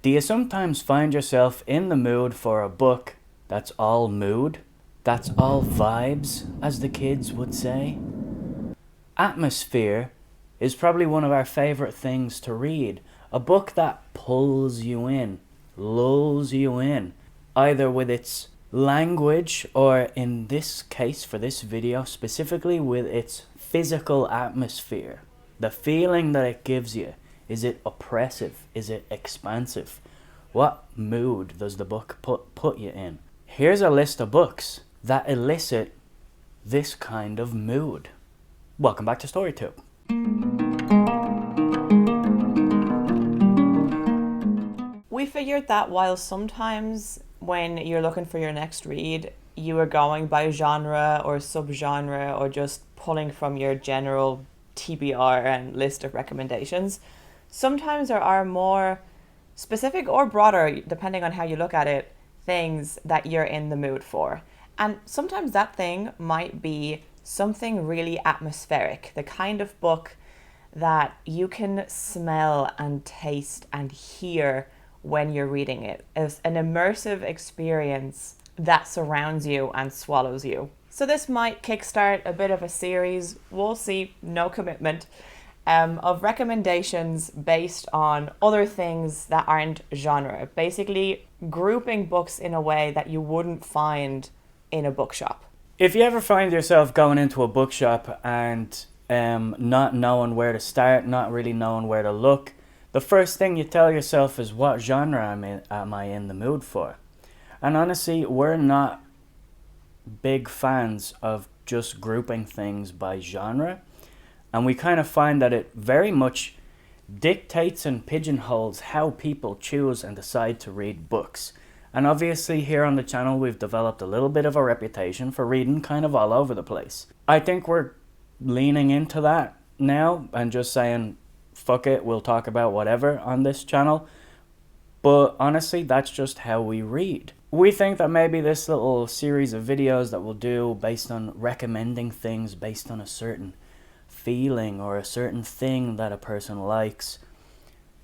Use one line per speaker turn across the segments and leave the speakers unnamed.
Do you sometimes find yourself in the mood for a book that's all mood? That's all vibes, as the kids would say? Atmosphere is probably one of our favourite things to read. A book that pulls you in, lulls you in, either with its language or, in this case for this video, specifically with its physical atmosphere. The feeling that it gives you. Is it oppressive? Is it expansive? What mood does the book put you in? Here's a list of books that elicit this kind of mood. Welcome back to StoryTube.
We figured that while sometimes when you're looking for your next read, you are going by genre or subgenre or just pulling from your general TBR and list of recommendations, sometimes there are more specific or broader, depending on how you look at it, things that you're in the mood for. And sometimes that thing might be something really atmospheric, the kind of book that you can smell and taste and hear when you're reading it. It's an immersive experience that surrounds you and swallows you. So this might kickstart a bit of a series, we'll see, no commitment, of recommendations based on other things that aren't genre. Basically, grouping books in a way that you wouldn't find in a bookshop.
If you ever find yourself going into a bookshop and not knowing where to start, not really knowing where to look, the first thing you tell yourself is, what genre am I in the mood for? And honestly, we're not big fans of just grouping things by genre. And we kind of find that it very much dictates and pigeonholes how people choose and decide to read books. And obviously here on the channel we've developed a little bit of a reputation for reading kind of all over the place. I think we're leaning into that now and just saying, fuck it, we'll talk about whatever on this channel. But honestly, that's just how we read. We think that maybe this little series of videos that we'll do based on recommending things based on a certain feeling or a certain thing that a person likes.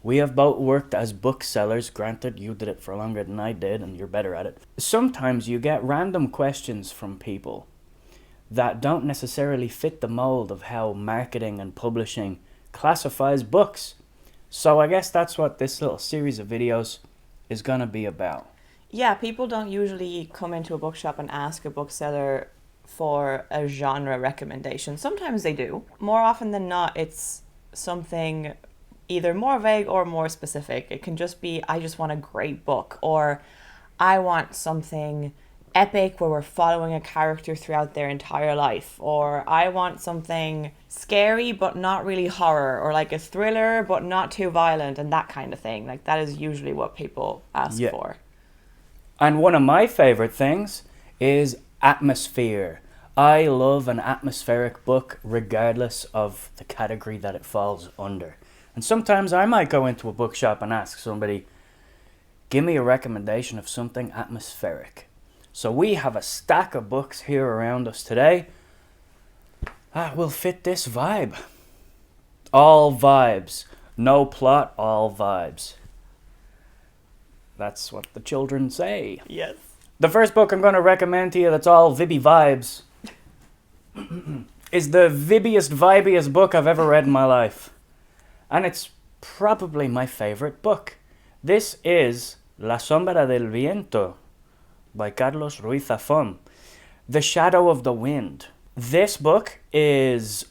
We have both worked as booksellers. Granted, you did it for longer than I did and you're better at it. Sometimes you get random questions from people that don't necessarily fit the mold of how marketing and publishing classifies books. So I guess that's what this little series of videos is gonna be about.
Yeah, people don't usually come into a bookshop and ask a bookseller for a genre recommendation. Sometimes they do. More often than not, it's something either more vague or more specific. It can just be, I just want a great book, or I want something epic where we're following a character throughout their entire life, or I want something scary but not really horror, or like a thriller but not too violent, and that kind of thing. Like, that is usually what people ask for.
And one of my favorite things is atmosphere. I love an atmospheric book regardless of the category that it falls under. And sometimes I might go into a bookshop and ask somebody, give me a recommendation of something atmospheric. So we have a stack of books here around us today that will fit this vibe. All vibes. No plot, all vibes. That's what the children say.
Yes.
The first book I'm going to recommend to you that's all vibey vibes is the vibbiest, vibiest book I've ever read in my life. And it's probably my favorite book. This is La Sombra del Viento by Carlos Ruiz Zafón. The Shadow of the Wind. This book is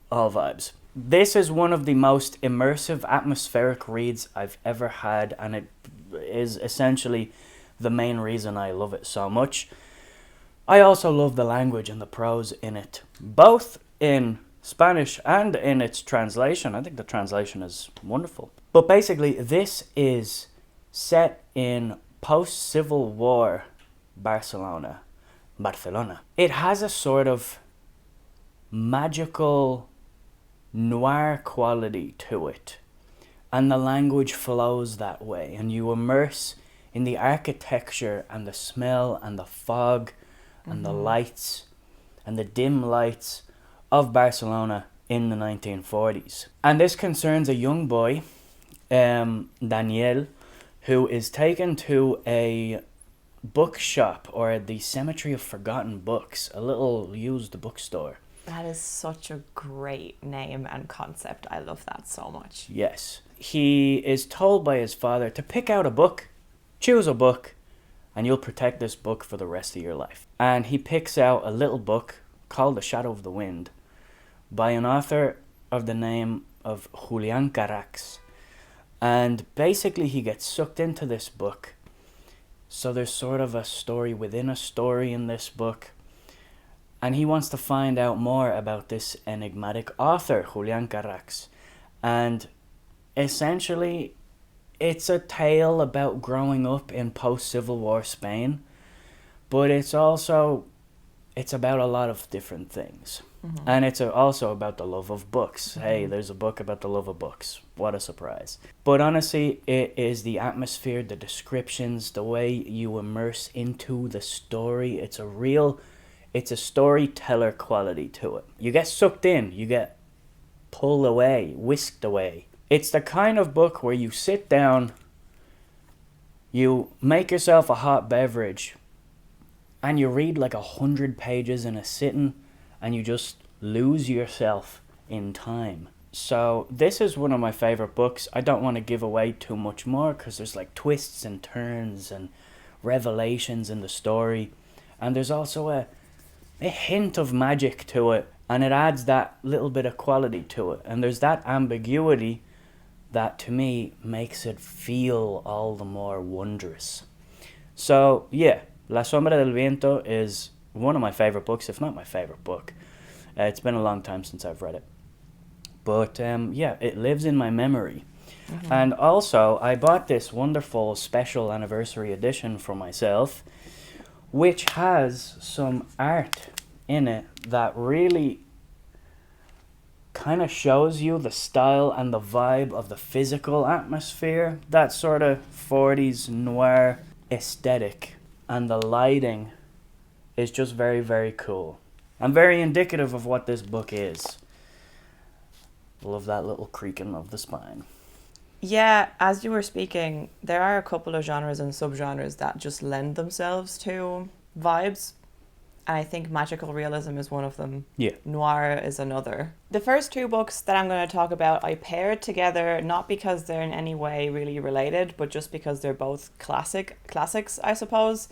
all vibes. This is one of the most immersive atmospheric reads I've ever had, and it is essentially the main reason I love it so much. I also love the language and the prose in it, both in Spanish and in its translation. I think the translation is wonderful. But basically, this is set in post-Civil War Barcelona. It has a sort of magical noir quality to it, and the language flows that way, and you immerse in the architecture and the smell and the fog and the lights and the dim lights of Barcelona in the 1940s. And this concerns a young boy, Daniel, who is taken to a bookshop, or the Cemetery of Forgotten Books, a little used bookstore.
That is such a great name and concept. I love that so much.
Yes. He is told by his father to pick out a book, choose a book, and you'll protect this book for the rest of your life. And he picks out a little book called The Shadow of the Wind by an author of the name of Julian Carax. And basically he gets sucked into this book. So there's sort of a story within a story in this book. And he wants to find out more about this enigmatic author, Julian Carax. And essentially, it's a tale about growing up in post-Civil War Spain. But it's about a lot of different things. Mm-hmm. And it's also about the love of books. Mm-hmm. Hey, there's a book about the love of books. What a surprise. But honestly, it is the atmosphere, the descriptions, the way you immerse into the story. It's a storyteller quality to it. You get sucked in. You get pulled away, whisked away. It's the kind of book where you sit down, you make yourself a hot beverage, and you read like 100 pages in a sitting, and you just lose yourself in time. So this is one of my favorite books. I don't want to give away too much more because there's like twists and turns and revelations in the story. And there's also a hint of magic to it, and it adds that little bit of quality to it. And there's that ambiguity that to me makes it feel all the more wondrous. So yeah, La Sombra del Viento is one of my favorite books, if not my favorite book. It's been a long time since I've read it. But yeah, it lives in my memory. Mm-hmm. And also, I bought this wonderful special anniversary edition for myself, which has some art in it that really kind of shows you the style and the vibe of the physical atmosphere, that sort of 40s noir aesthetic. And the lighting is just very, very cool. And very indicative of what this book is. Love that little creaking of the spine.
Yeah, as you were speaking, there are a couple of genres and subgenres that just lend themselves to vibes. And I think magical realism is one of them.
Yeah.
Noir is another. The first two books that I'm going to talk about, I paired together, not because they're in any way really related, but just because they're both classics, I suppose.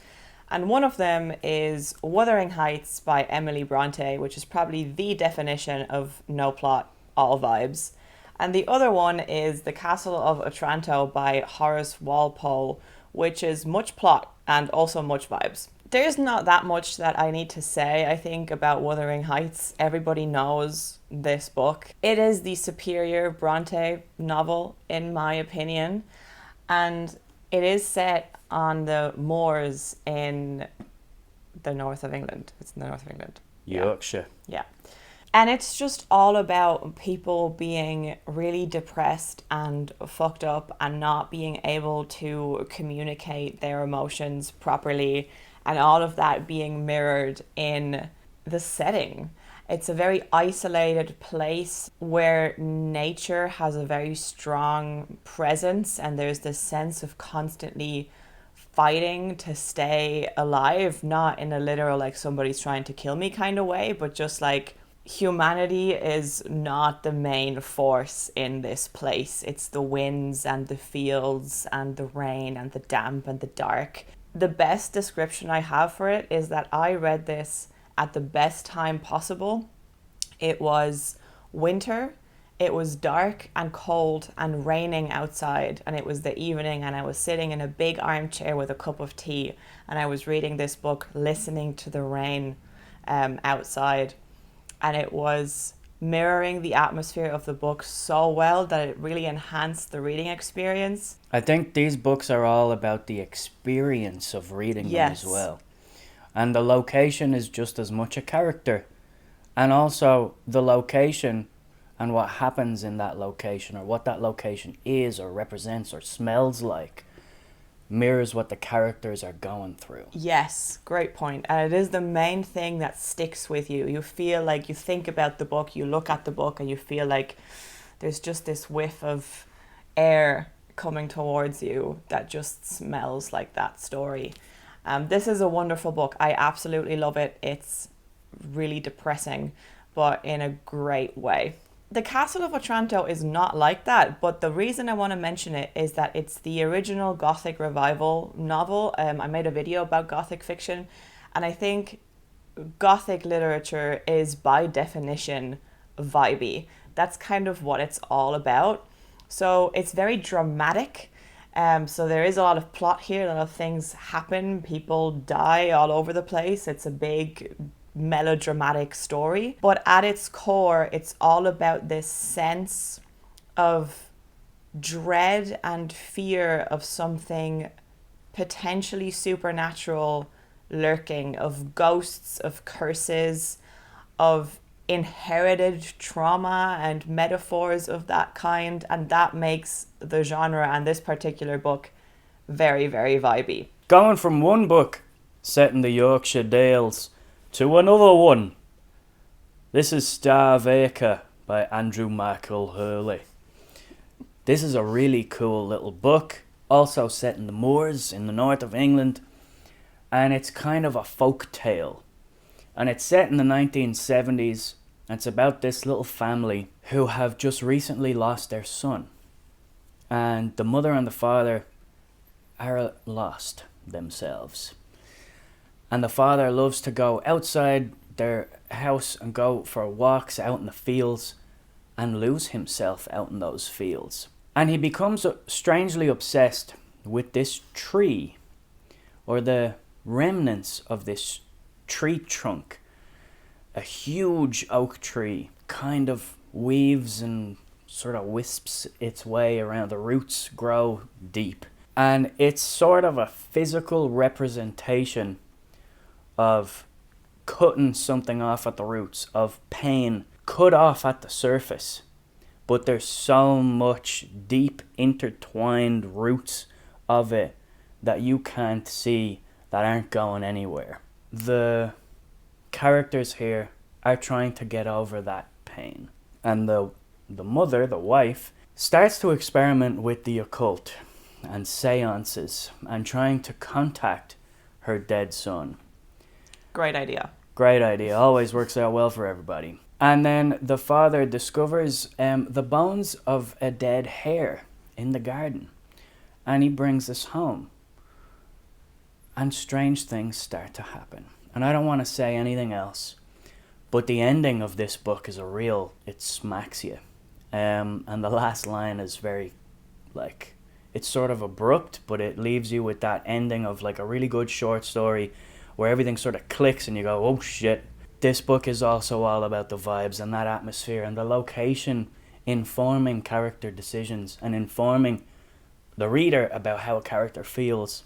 And one of them is Wuthering Heights by Emily Bronte, which is probably the definition of no plot, all vibes. And the other one is The Castle of Otranto by Horace Walpole, which is much plot and also much vibes. There's not that much that I need to say, I think, about Wuthering Heights. Everybody knows this book. It is the superior Bronte novel, in my opinion. And it is set on the moors in the north of England. It's in the north of England.
Yorkshire.
Yeah. And it's just all about people being really depressed and fucked up and not being able to communicate their emotions properly, and all of that being mirrored in the setting. It's a very isolated place where nature has a very strong presence, and there's this sense of constantly fighting to stay alive, not in a literal like somebody's trying to kill me kind of way, but just like humanity is not the main force in this place. It's the winds and the fields and the rain and the damp and the dark. The best description I have for it is that I read this at the best time possible. It was winter, it was dark and cold and raining outside, and it was the evening, and I was sitting in a big armchair with a cup of tea, and I was reading this book, listening to the rain outside, and it was mirroring the atmosphere of the book so well that it really enhanced the reading experience.
I think these books are all about the experience of reading them as well. And the location is just as much a character. And also the location and what happens in that location, or what that location is or represents or smells like, mirrors what the characters are going through.
Yes, great point. And it is the main thing that sticks with you. You feel like you think about the book, you look at the book, and you feel like there's just this whiff of air coming towards you that just smells like that story. This is a wonderful book. I absolutely love it. It's really depressing, but in a great way. The Castle of Otranto is not like that, but the reason I want to mention it is that it's the original Gothic revival novel. I made a video about Gothic fiction, and I think Gothic literature is by definition vibey. That's kind of what it's all about. So it's very dramatic. So there is a lot of plot here, a lot of things happen, people die all over the place. It's a big melodramatic story, but at its core, it's all about this sense of dread and fear of something potentially supernatural lurking, of ghosts, of curses, of inherited trauma and metaphors of that kind, and that makes the genre and this particular book very, very vibey.
Going from one book set in the Yorkshire Dales to another one. This is Starve Acre by Andrew Michael Hurley. This is a really cool little book, also set in the moors in the north of England, and it's kind of a folk tale. And it's set in the 1970s, and it's about this little family who have just recently lost their son. And the mother and the father are lost themselves. And the father loves to go outside their house and go for walks out in the fields and lose himself out in those fields. And he becomes strangely obsessed with this tree, or the remnants of this tree trunk. A huge oak tree kind of weaves and sort of wisps its way around. The roots grow deep. And it's sort of a physical representation of cutting something off at the roots, of pain cut off at the surface, but there's so much deep intertwined roots of it that you can't see, that aren't going anywhere. The characters here are trying to get over that pain, and the mother, the wife, starts to experiment with the occult and seances and trying to contact her dead son.
Great idea.
Great idea. Always works out well for everybody. And then the father discovers the bones of a dead hare in the garden. And he brings this home. And strange things start to happen. And I don't want to say anything else, but the ending of this book is it smacks you. And the last line is very, it's sort of abrupt, but it leaves you with that ending of a really good short story where everything sort of clicks and you go, oh shit. This book is also all about the vibes and that atmosphere and the location informing character decisions and informing the reader about how a character feels.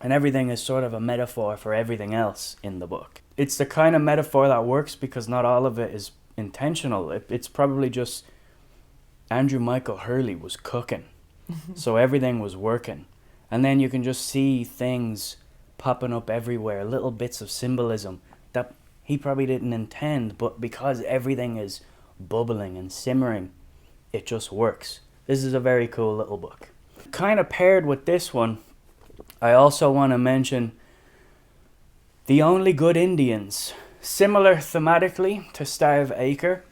And everything is sort of a metaphor for everything else in the book. It's the kind of metaphor that works because not all of it is intentional. It's probably just Andrew Michael Hurley was cooking. So everything was working. And then you can just see things popping up everywhere, little bits of symbolism that he probably didn't intend, but because everything is bubbling and simmering, it just works. This is a very cool little book. Kind of paired with this one, I also want to mention The Only Good Indians. Similar thematically to Starve Acre.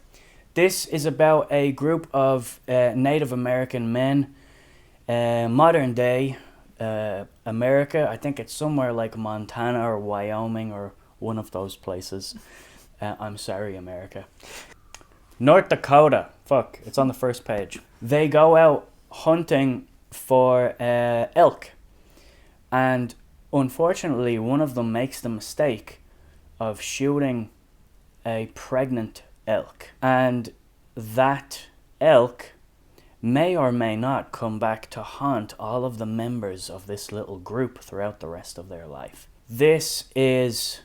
This is about a group of Native American men, modern day America. I think it's somewhere like Montana or Wyoming or one of those places. I'm sorry, America. North Dakota. Fuck, it's on the first page. They go out hunting for elk. And unfortunately, one of them makes the mistake of shooting a pregnant elk. And that elk may or may not come back to haunt all of the members of this little group throughout the rest of their life. This is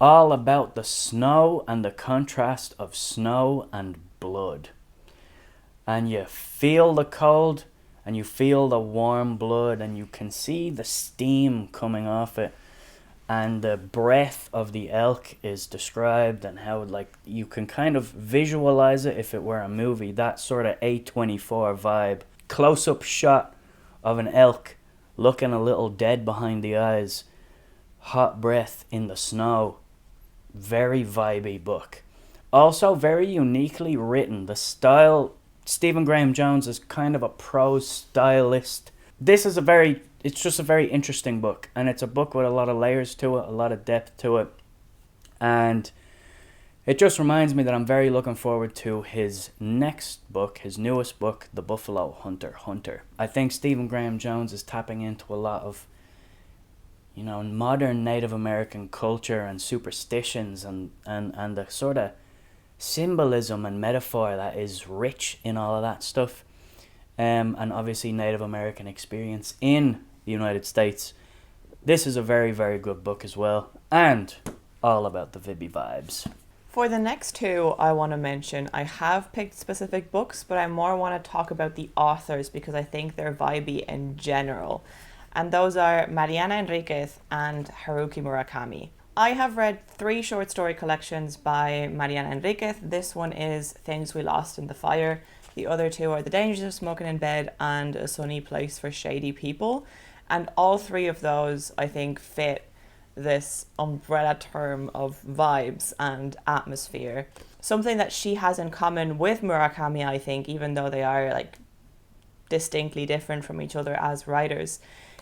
all about the snow and the contrast of snow and blood. And you feel the cold and you feel the warm blood and you can see the steam coming off it. And the breath of the elk is described and how you can kind of visualize it if it were a movie, that sort of A24 vibe. close-up shot of an elk looking a little dead behind the eyes, hot breath in the snow. Very vibey book. Also very uniquely written. The style, Stephen Graham Jones is kind of a prose stylist. It's just a very interesting book, and it's a book with a lot of layers to it, a lot of depth to it, and it just reminds me that I'm very looking forward to his next book, his newest book, The Buffalo Hunter. I think Stephen Graham Jones is tapping into a lot of, modern Native American culture and superstitions and the sort of symbolism and metaphor that is rich in all of that stuff. And obviously Native American experience in the United States. This is a very, very good book as well, and all about the vibey vibes.
For the next two I want to mention, I have picked specific books, but I more want to talk about the authors because I think they're vibey in general. And those are Mariana Enriquez and Haruki Murakami. I have read 3 short story collections by Mariana Enriquez. This one is Things We Lost in the Fire. The other 2 are The Dangers of Smoking in Bed and A Sunny Place for Shady People. And all 3 of those, I think, fit this umbrella term of vibes and atmosphere. Something that she has in common with Murakami, I think, even though they are like distinctly different from each other as writers,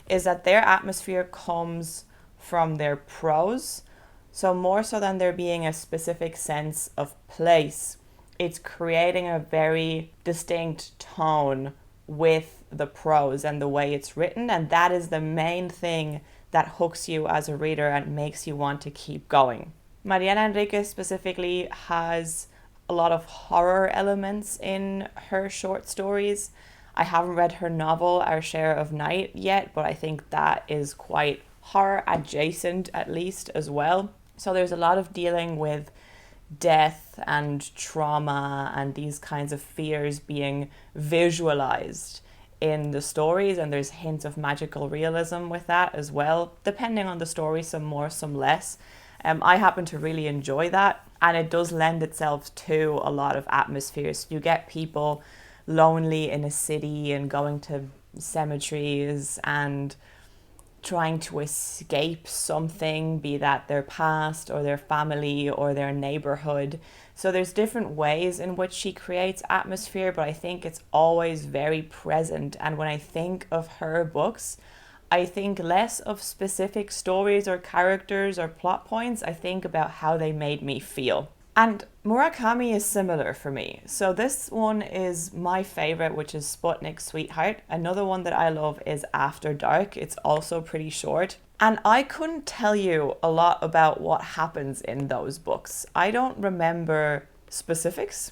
is that their atmosphere comes from their prose. So more so than there being a specific sense of place, it's creating a very distinct tone with the prose and the way it's written, and that is the main thing that hooks you as a reader and makes you want to keep going. Mariana Enriquez specifically has a lot of horror elements in her short stories. I haven't read her novel, Our Share of Night, yet, but I think that is quite horror adjacent, at least, as well. So there's a lot of dealing with death and trauma and these kinds of fears being visualized in the stories, and there's hints of magical realism with that as well, depending on the story, some more, some less. I happen to really enjoy that, and it does lend itself to a lot of atmospheres. You get people lonely in a city and going to cemeteries and trying to escape something, be that their past or their family or their neighborhood. So there's different ways in which she creates atmosphere, but I think it's always very present. And when I think of her books, I think less of specific stories or characters or plot points. I think about how they made me feel. And Murakami is similar for me. So this one is my favorite, which is Sputnik Sweetheart. Another one that I love is After Dark. It's also pretty short. And I couldn't tell you a lot about what happens in those books. I don't remember specifics,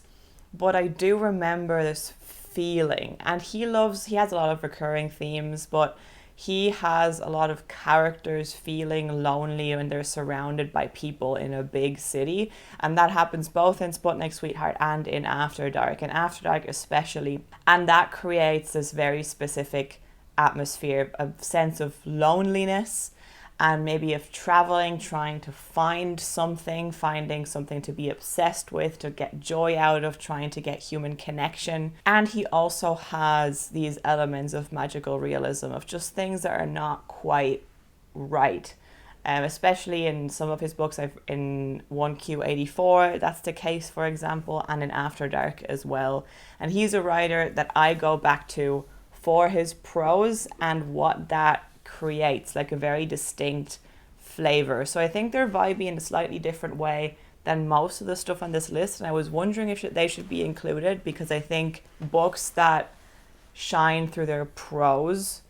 but I do remember this feeling. And he has a lot of recurring themes, but he has a lot of characters feeling lonely when they're surrounded by people in a big city. And that happens both in Sputnik Sweetheart and in After Dark, and After Dark especially. And that creates this very specific atmosphere, a sense of loneliness and maybe of traveling, trying to find something, finding something to be obsessed with, to get joy out of, trying to get human connection. And he also has these elements of magical realism, of just things that are not quite right. Especially in some of his books, in 1Q84, that's the case, for example, and in After Dark as well. And he's a writer that I go back to for his prose and what that creates, like a very distinct flavor. So I think they're vibey in a slightly different way than most of the stuff on this list, and I was wondering if they should be included, because I think books that shine through their prose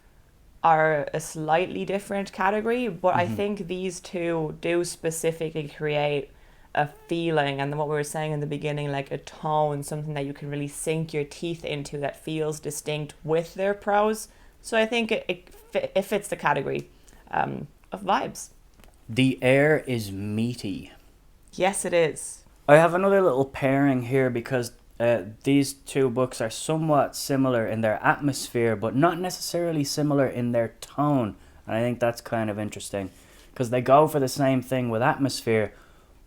are a slightly different category, but I think these two do specifically create a feeling, and then what we were saying in the beginning, like a tone, something that you can really sink your teeth into that feels distinct with their prose. So I think it fits the category of vibes.
The air is meaty.
Yes, it is.
I have another little pairing here because these two books are somewhat similar in their atmosphere, but not necessarily similar in their tone. And I think that's kind of interesting because they go for the same thing with atmosphere,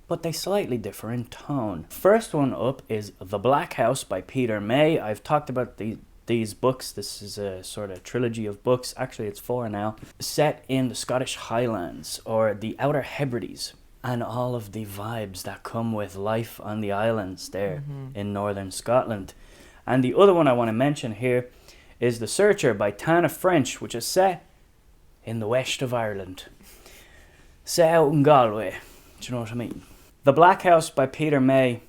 but they slightly differ in tone. First one up is The Black House by Peter May. I've talked about these books. This is a sort of trilogy of books. Actually, it's 4 now. Set in the Scottish Highlands or the Outer Hebrides, and all of the vibes that come with life on the islands there in northern Scotland. And the other one I want to mention here is The Searcher by Tana French, which is set in the west of Ireland. Set out in Galway. Do you know what I mean? The Black House by Peter May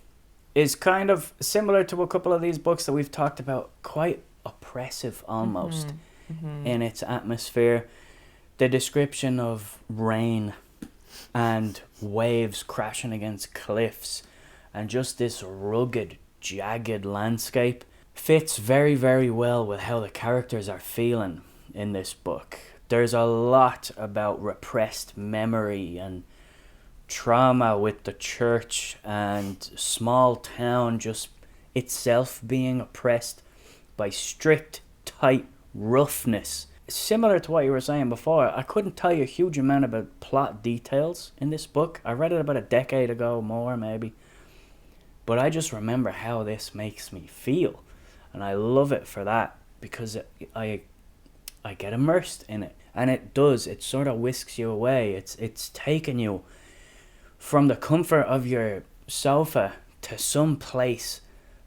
is kind of similar to a couple of these books that we've talked about, quite oppressive almost in its atmosphere. The description of rain and waves crashing against cliffs and just this rugged, jagged landscape fits very, very well with how the characters are feeling in this book. There's a lot about repressed memory and trauma with the church and small town just itself being oppressed by strict, tight roughness. Similar to what you were saying before, I couldn't tell you a huge amount about plot details in this book. I read it about a decade ago, more maybe. But I just remember how this makes me feel. And I love it for that, because I get immersed in it. And it does, it sort of whisks you away. It's taking you from the comfort of your sofa to some place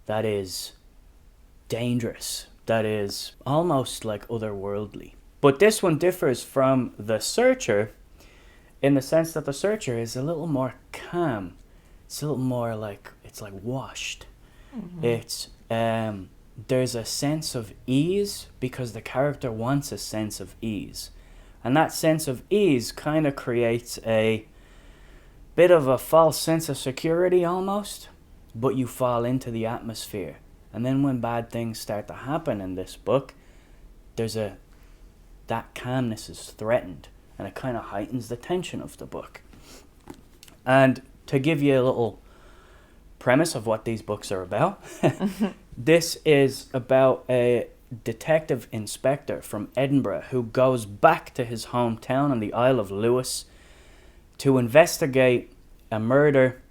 that is dangerous, that is almost like otherworldly. But this one differs from The Searcher in the sense that The Searcher is a little more calm. It's a little more like, it's like washed. It's there's a sense of ease because the character wants a sense of ease. And that sense of ease kind of creates a bit of a false sense of security almost, but you fall into the atmosphere. And then when bad things start to happen in this book, that calmness is threatened, and it kind of heightens the tension of the book. And to give you a little premise of what these books are about, this is about a detective inspector from Edinburgh who goes back to his hometown on the Isle of Lewis to investigate a murder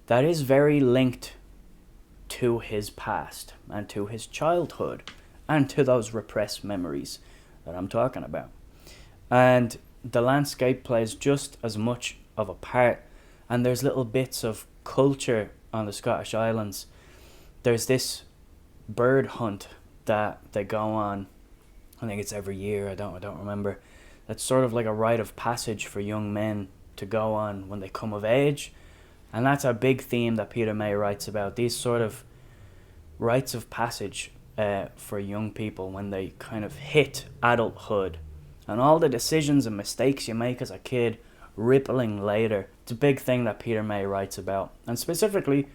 that is very linked to his past and to his childhood and to those repressed memories that I'm talking about. And the landscape plays just as much of a part, and there's little bits of culture on the Scottish Islands. There's this bird hunt that they go on, I think it's every year, I don't remember. That's sort of like a rite of passage for young men to go on when they come of age. And that's a big theme that Peter May writes about, these sort of rites of passage for young people when they kind of hit adulthood. And all the decisions and mistakes you make as a kid rippling later. It's a big thing that Peter May writes about. And specifically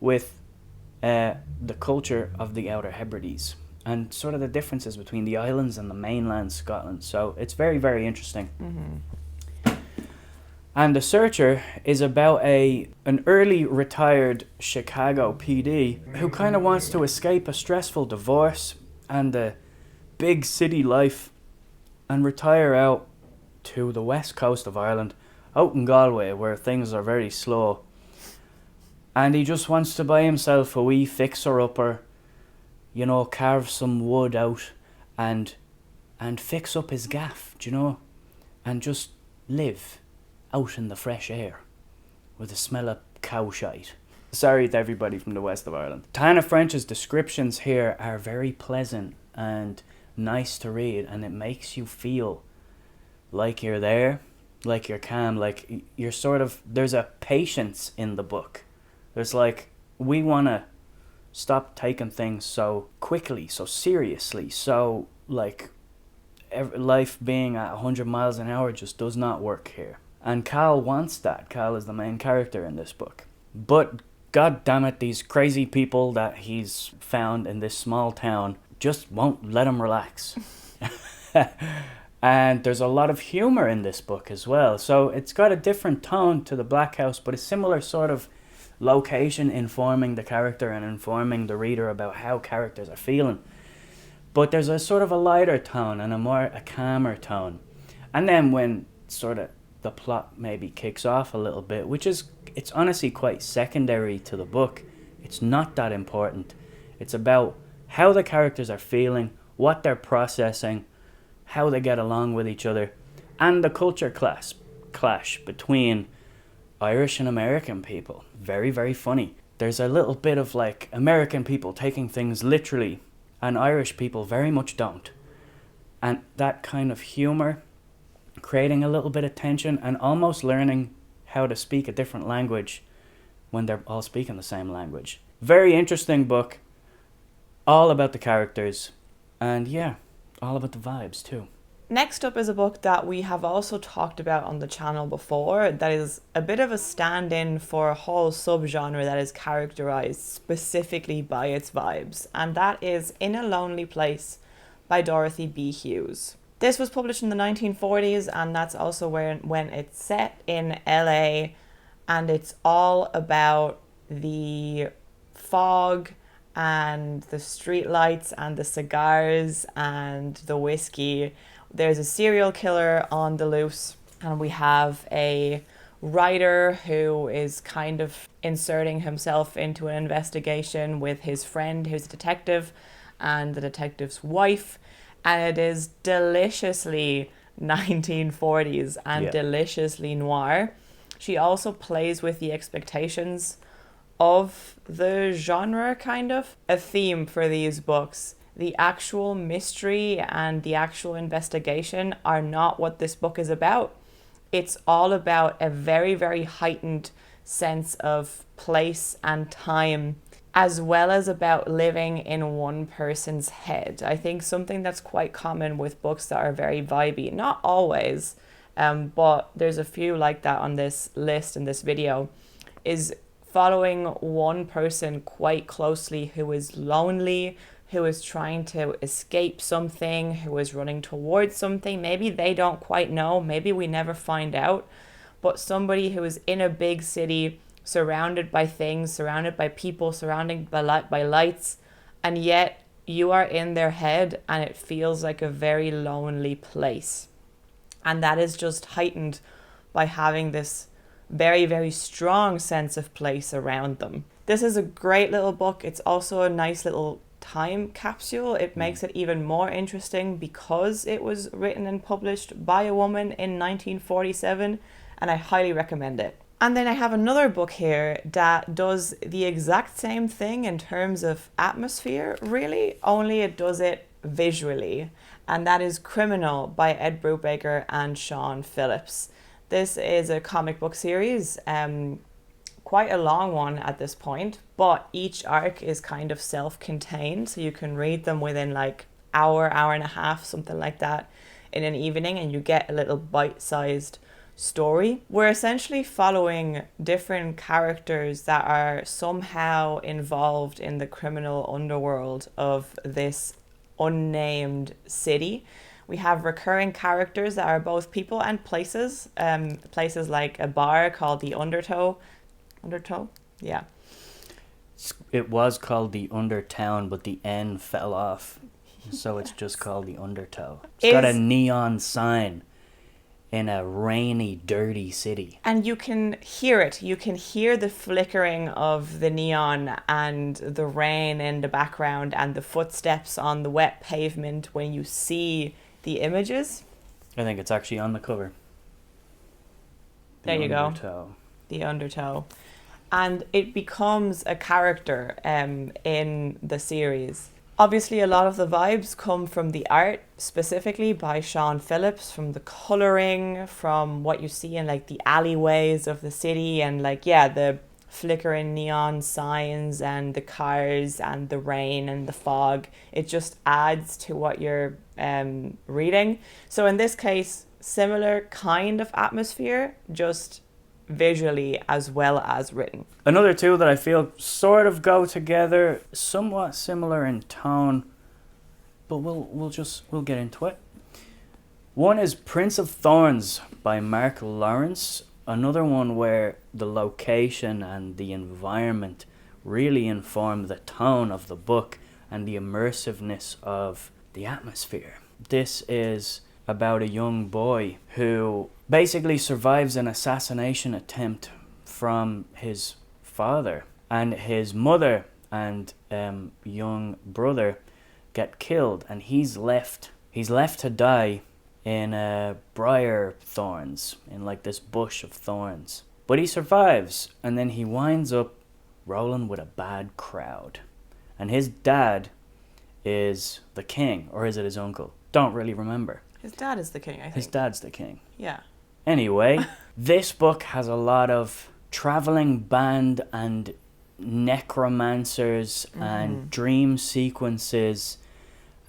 with the culture of the Outer Hebrides and sort of the differences between the islands and the mainland Scotland. So it's very, very interesting. And The Searcher is about an early retired Chicago PD who kind of wants to escape a stressful divorce and the big city life and retire out to the west coast of Ireland, out in Galway, where things are very slow. And he just wants to buy himself a wee fixer-upper, you know, carve some wood out and fix up his gaff, do you know, and just live out in the fresh air with the smell of cow shite. Sorry to everybody from the west of Ireland. Tana French's descriptions here are very pleasant and nice to read, and it makes you feel like you're there, like you're calm, like you're sort of, there's a patience in the book. There's like, we want to stop taking things so quickly, so seriously, so like life being at 100 miles an hour just does not work here. And Cal wants that. Cal is the main character in this book. But god damn it, these crazy people that he's found in this small town just won't let him relax. And there's a lot of humor in this book as well. So it's got a different tone to The Black House, but a similar sort of location informing the character and informing the reader about how characters are feeling. But there's a sort of a lighter tone and a calmer tone. And then when sort of the plot maybe kicks off a little bit, it's honestly quite secondary to the book. It's not that important. It's about how the characters are feeling, what they're processing, how they get along with each other, and the culture clash between Irish and American people. Very, very funny. There's a little bit of like American people taking things literally, and Irish people very much don't. And that kind of humor, creating a little bit of tension and almost learning how to speak a different language when they're all speaking the same language. Very interesting book, all about the characters, and yeah, all about the vibes too.
Next up is a book that we have also talked about on the channel before that is a bit of a stand-in for a whole subgenre that is characterized specifically by its vibes, and that is In a Lonely Place by Dorothy B. Hughes. This was published in the 1940s, and that's also when it's set in LA, and it's all about the fog and the streetlights and the cigars and the whiskey. There's a serial killer on the loose, and we have a writer who is kind of inserting himself into an investigation with his friend who's a detective and the detective's wife, and it is deliciously 1940s and deliciously noir. She also plays with the expectations of the genre, kind of. A theme for these books. The actual mystery and the actual investigation are not what this book is about. It's all about a very, very heightened sense of place and time, as well as about living in one person's head. I think something that's quite common with books that are very vibey, not always, but there's a few like that on this list in this video, is following one person quite closely who is lonely, who is trying to escape something, who is running towards something. Maybe they don't quite know, maybe we never find out, but somebody who is in a big city, surrounded by things, surrounded by people, surrounded by lights, and yet you are in their head and it feels like a very lonely place. And that is just heightened by having this very, very strong sense of place around them. This is a great little book. It's also a nice little time capsule. It makes it even more interesting because it was written and published by a woman in 1947, and I highly recommend it. And then I have another book here that does the exact same thing in terms of atmosphere, really, only it does it visually, and that is Criminal by Ed Brubaker and Sean Phillips. This is a comic book series, quite a long one at this point, but each arc is kind of self-contained, so you can read them within like hour and a half, something like that, in an evening, and you get a little bite-sized story. We're essentially following different characters that are somehow involved in the criminal underworld of this unnamed city. We have recurring characters that are both people and places. Places like a bar called the Undertow. Yeah.
It was called the Undertown, but the N fell off. So it's just called the Undertow. It's got a neon sign in a rainy, dirty city.
And you can hear it. You can hear the flickering of the neon and the rain in the background and the footsteps on the wet pavement when you see the images.
I think it's actually on the cover.
There you go. The Undertow. And it becomes a character in the series. Obviously, a lot of the vibes come from the art, specifically by Sean Phillips, from the colouring, from what you see in like the alleyways of the city, and like, yeah, the flickering neon signs and the cars and the rain and the fog. It just adds to what you're reading. So in this case, similar kind of atmosphere, just visually as well as written.
Another two that I feel sort of go together, somewhat similar in tone, but we'll get into it. One is Prince of Thorns by Mark Lawrence. Another one where the location and the environment really inform the tone of the book and the immersiveness of the atmosphere. This is about a young boy who basically survives an assassination attempt from his father, and his mother and young brother get killed, and he's left to die in briar thorns, in like this bush of thorns. But he survives, and then he winds up rolling with a bad crowd. And his dad is the king, or is it his uncle? Don't really remember.
His dad is the king, I think.
His dad's the king.
Yeah.
Anyway, this book has a lot of traveling band and necromancers and dream sequences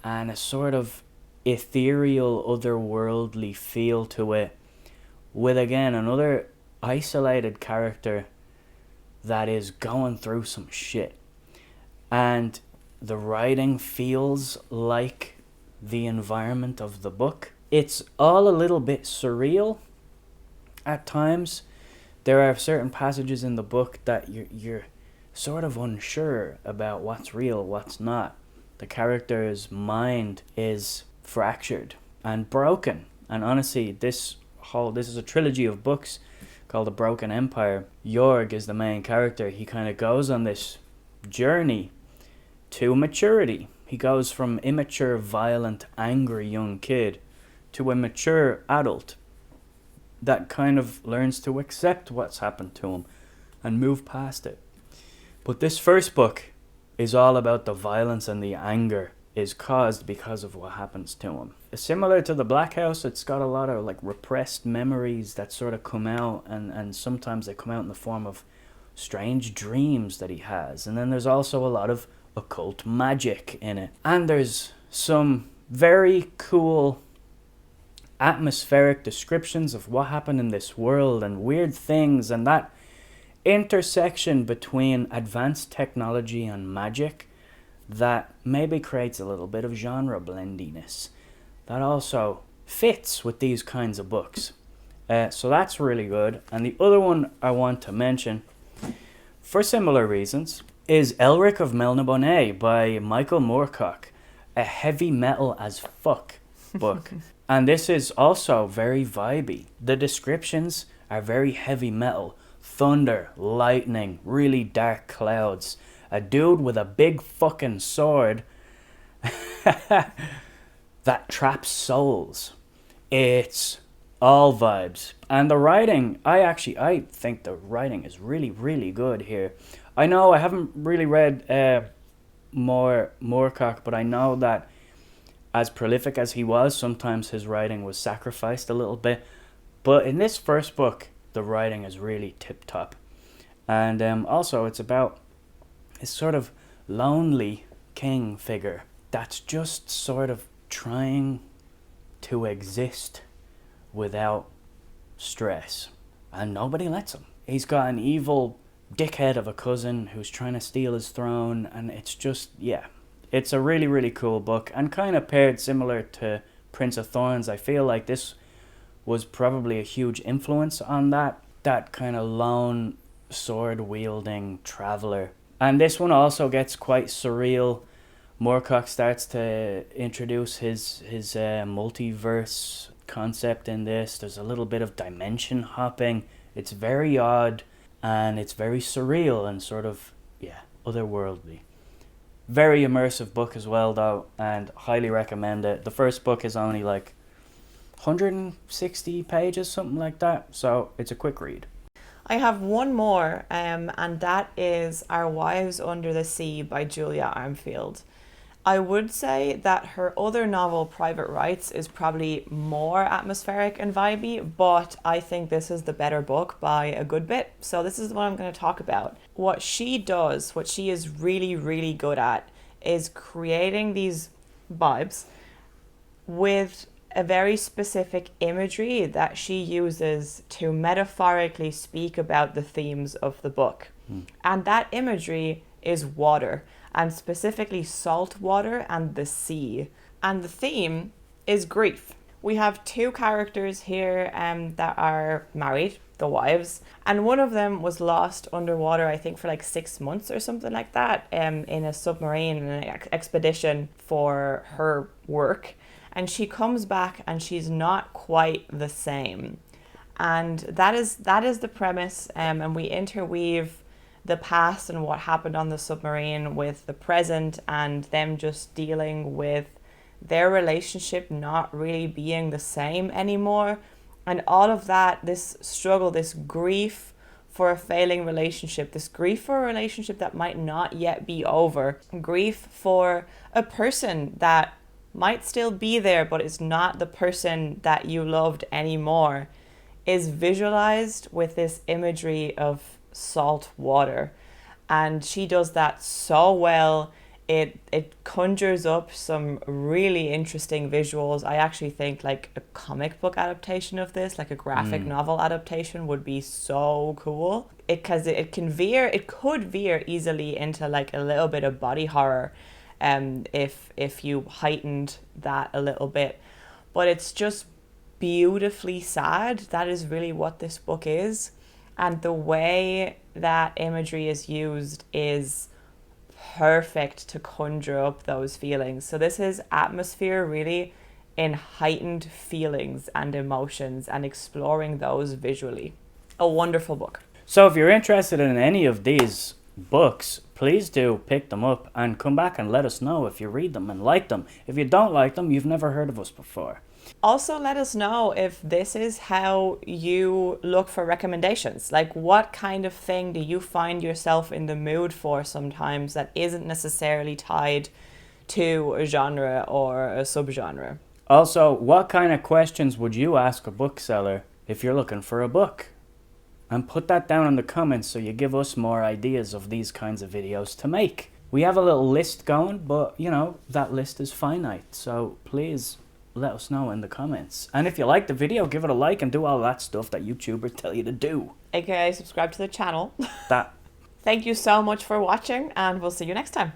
and a sort of ethereal, otherworldly feel to it, with again another isolated character that is going through some shit. And the writing feels like the environment of the book. It's all a little bit surreal at times. There are certain passages in the book that you're sort of unsure about what's real, what's not. The character's mind is fractured and broken. And honestly, this is a trilogy of books called The Broken Empire. Jorg is the main character. He kind of goes on this journey to maturity. He goes from immature, violent, angry young kid to a mature adult that kind of learns to accept what's happened to him and move past it. But this first book is all about the violence and the anger is caused because of what happens to him. Similar to the Black House, it's got a lot of like repressed memories that sort of come out, and sometimes they come out in the form of strange dreams that he has. And then there's also a lot of occult magic in it. And there's some very cool atmospheric descriptions of what happened in this world and weird things, and that intersection between advanced technology and magic that maybe creates a little bit of genre blendiness that also fits with these kinds of books. So that's really good. And the other one I want to mention, for similar reasons, is Elric of Melniboné by Michael Moorcock, a heavy metal as fuck book. And this is also very vibey. The descriptions are very heavy metal. Thunder, lightning, really dark clouds. A dude with a big fucking sword that traps souls. It's all vibes. And the writing, I think the writing is really, really good here. I know I haven't really read Moorcock, but I know that as prolific as he was, sometimes his writing was sacrificed a little bit. But in this first book, the writing is really tip-top. And also it's about this sort of lonely king figure that's just sort of trying to exist without stress. And nobody lets him. He's got an evil dickhead of a cousin who's trying to steal his throne, and it's just, yeah. It's a really, really cool book, and kind of paired similar to Prince of Thorns. I feel like this was probably a huge influence on that kind of lone sword-wielding traveler. And this one also gets quite surreal. Moorcock starts to introduce his multiverse concept in this. There's a little bit of dimension hopping. It's very odd, and it's very surreal and sort of, yeah, otherworldly. Very immersive book as well, though, and highly recommend it. The first book is only like 160 pages, something like that, so it's a quick read.
I have one more, and that is Our Wives Under the Sea by Julia Armfield. I would say that her other novel, Private Rights, is probably more atmospheric and vibey, but I think this is the better book by a good bit. So this is what I'm going to talk about. What she does, what she is really, really good at, is creating these vibes with a very specific imagery that she uses to metaphorically speak about the themes of the book. And that imagery is water, and specifically salt water and the sea. And the theme is grief. We have two characters here that are married, the wives, and one of them was lost underwater, I think for like 6 months or something like that, in a submarine, in an expedition for her work. And she comes back and she's not quite the same. And that is the premise, and we interweave the past and what happened on the submarine with the present, and them just dealing with their relationship not really being the same anymore. And all of that, this struggle, this grief for a failing relationship, this grief for a relationship that might not yet be over, grief for a person that might still be there but is not the person that you loved anymore, is visualized with this imagery of salt water. And she does that so well. It conjures up some really interesting visuals. I actually think like a comic book adaptation of this, like a graphic novel adaptation, would be so cool. Because it could veer easily into like a little bit of body horror, if you heightened that a little bit. But it's just beautifully sad. That is really what this book is. And the way that imagery is used is perfect to conjure up those feelings. So this is atmosphere really in heightened feelings and emotions and exploring those visually. A wonderful book.
So if you're interested in any of these books, please do pick them up and come back and let us know if you read them and like them. If you don't like them, you've never heard of us before.
Also, let us know if this is how you look for recommendations. Like, what kind of thing do you find yourself in the mood for sometimes that isn't necessarily tied to a genre or a subgenre?
Also, what kind of questions would you ask a bookseller if you're looking for a book? And put that down in the comments so you give us more ideas of these kinds of videos to make. We have a little list going, but, you know, that list is finite. So please let us know in the comments. And if you like the video, give it a like and do all that stuff that YouTubers tell you to do.
AKA subscribe to the channel.
That.
Thank you so much for watching, and we'll see you next time.